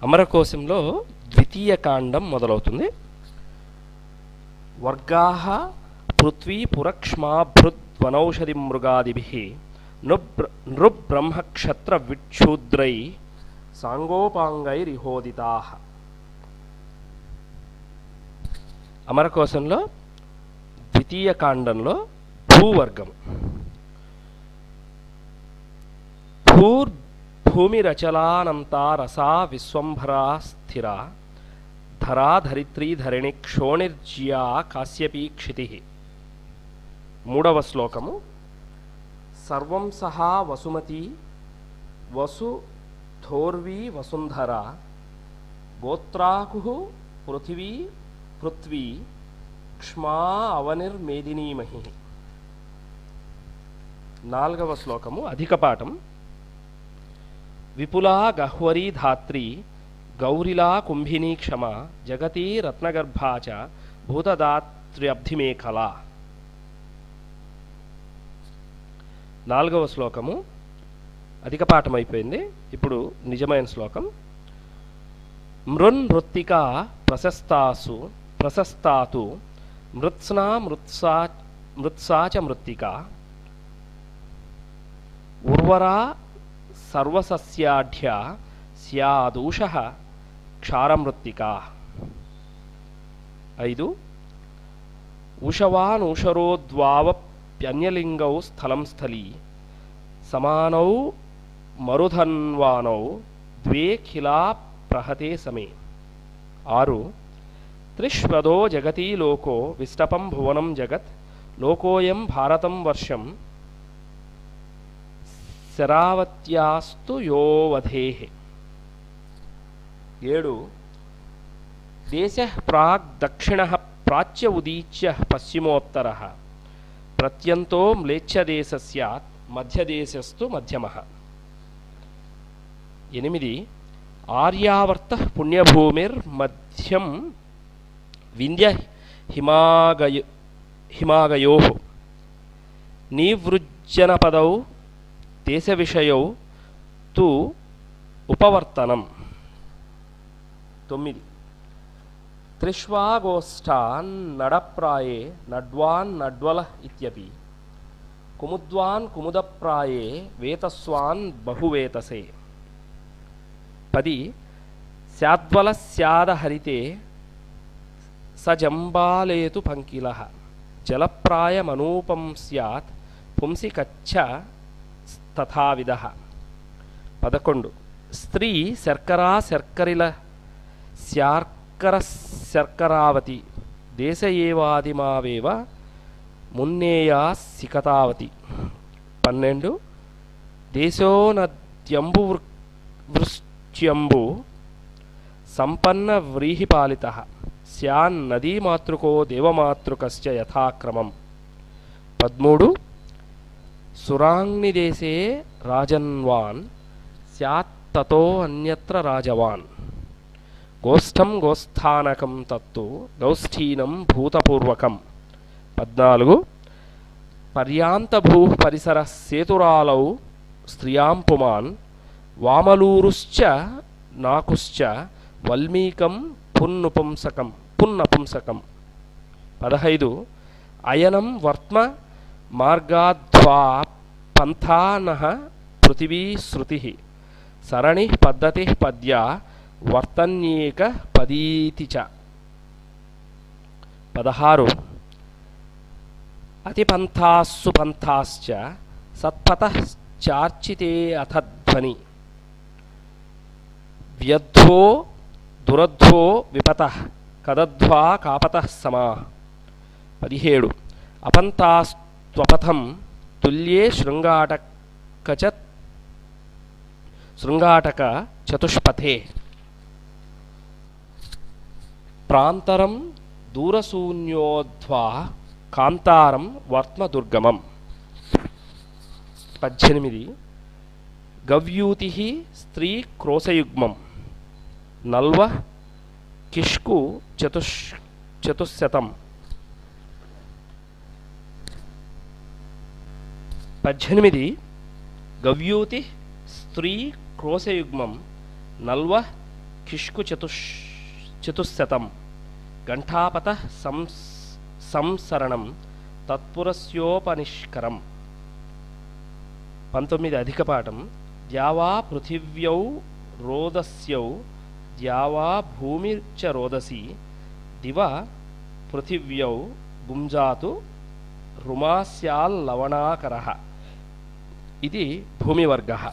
అమరకోశంలో ద్వితీయ కాండం మొదలవుతుంది. వర్గాః పృథ్వీ పురక్ష్మాభృద్వనౌషధి మృగాదిభిః నృబ్రహ్మక్షత్ర విక్షూద్రై సాంగోపాంగైరిహోదితాః. అమరకోశంలో ద్వితీయ కాండంలో భూవర్గం. భూమిరచలానంతా రసా విశ్వంభరా స్థిరా ధరా ధరిత్రీ ధరణి క్షోణిర్జ్యా కాశ్యపీ క్షితి. మూడవ శ్లోకము. సర్వం సహా వసుమతి వసు ధోర్వీ వసుంధరా గోత్రాకు పృథివీ పృథ్వీ క్ష్మా అవనిర్మేదినీమహి. నాలుగవ శ్లోకము అధికపాఠం. విపులా గహ్వరీ ధాత్రి గౌరిలా కుంభినీ క్షమ జగతీ రత్నగర్భా చ భూతదాత్ర్యబ్ధిమేఖలా. నాలుగవ శ్లోకము అధికపాఠం అయిపోయింది. ఇప్పుడు నిజమైన శ్లోకం. మృన్మృత్తికా ప్రశస్తాతు మృత్స్నా మృత్సా చ మృత్తికా ఉర్వరా సర్వసస్యాఢ్య స్యాదూషః క్షారమృత్తికా. 5. ఉషవానూషరోద్వావప్యన్యలింగౌ స్థలం స్థలీ సమానౌ మరుధన్వానౌ ద్వే ఖిలా ప్రహతే సమే. 6. త్రిష్వదో జగతీ లోకో విష్టపం భువనం జగత్ లోకోయం భారతం వర్షం శరావత్యాస్తు యోవధేః. 7. దేశః ప్రాగ్ దక్షిణః ప్రాచ్య ఉదీచ్య పశ్చిమోత్తరః ప్రత్యంతో మ్లేచ్ఛదేశ స్యాత్ మధ్యదేశస్తు మధ్యమః. 8. ఆర్యావర్తః పుణ్యభూమిర్మధ్యం వింధ్య హిమాగయోః నీవృజ్జనపదౌ దేశవిషయౌ తు ఉపవర్తనం. 9. త్రిష్వాగోష్ఠాన్ నడప్రాయే నడ్వాన్ నడ్వలః ఇత్యపి కుముద్వాన్ కుముదప్రాయే వేతస్వాన్ బహువేతసే. 10. స్యాద్వలస్యాదహరితే సజంబాలేతు పంకిలః జలప్రాయమనూపం స్యాత్ పుంసి కచ్చ తథావిధః. 11. స్త్రీ శర్కరా శర్కరిల శర్కర శర్కరావతి దేశ ఏవాదిమావేవ మున్నేయా సికతావతి. 12. దేశోనద్యంబు వృశ్చ్యంబు సంపన్న వ్రీహిపాలితః స్యాన్నదీమాతృకో దేవమాతృకస్య యథాక్రమం. 13. సురాంగ్నిదేశే రాజన్వాన్ స్యాత్తతో అన్యత్ర రాజవాన్ గోష్ఠం గోస్థానకం తత్తు గౌష్ఠీనం భూతపూర్వకం. 14. పర్యాంతభూ పరిసర సేతురాలౌ స్త్రియాం పుమాన్ వామలూరుశ్చ నాకుశ్చ వల్మీకం పున్నపుంసకం. 15. అయనం వర్త్మ మార్గాద్వా పంథానః పృథివీ శృతిః సరణి పద్ధతి పద్యా వర్తన్యేక పదీతి చ. 16. అతిపంథాస్సు పంథాశ్చ సత్పథః చార్చితే అథధ్వని వ్యధ్వో దురధ్వో విపతః కదధ్వా కాపతః సమా. 17. అపంథాస్త్వపథం తుల్యే శృంగాటక చతుష్పథే ప్రాంతరం దూరశూన్యోధ్వా కాంతారం వర్త్మదుర్గమం. 18. గవ్యూతి స్త్రీ క్రోశయుగ్మం నల్వ కిష్కు చతుశ్శతం. 18. గవ్యూతి స్త్రీ క్రోశయుగ్మం నల్వ ఖిష్కు చతుశ్శతం ఘంటాపతః సంసరణం తత్పురస్యోపనిష్కరం. 19 అధిక పాఠం. ద్యావా పృథివ్యౌ రోదస్యౌ ద్యావా భూమిర్చ రోదసి దివ పృథివ్యౌ గుంజాతు రుమాస్యాల్లవణాకరః. ఇది భూమివర్గः.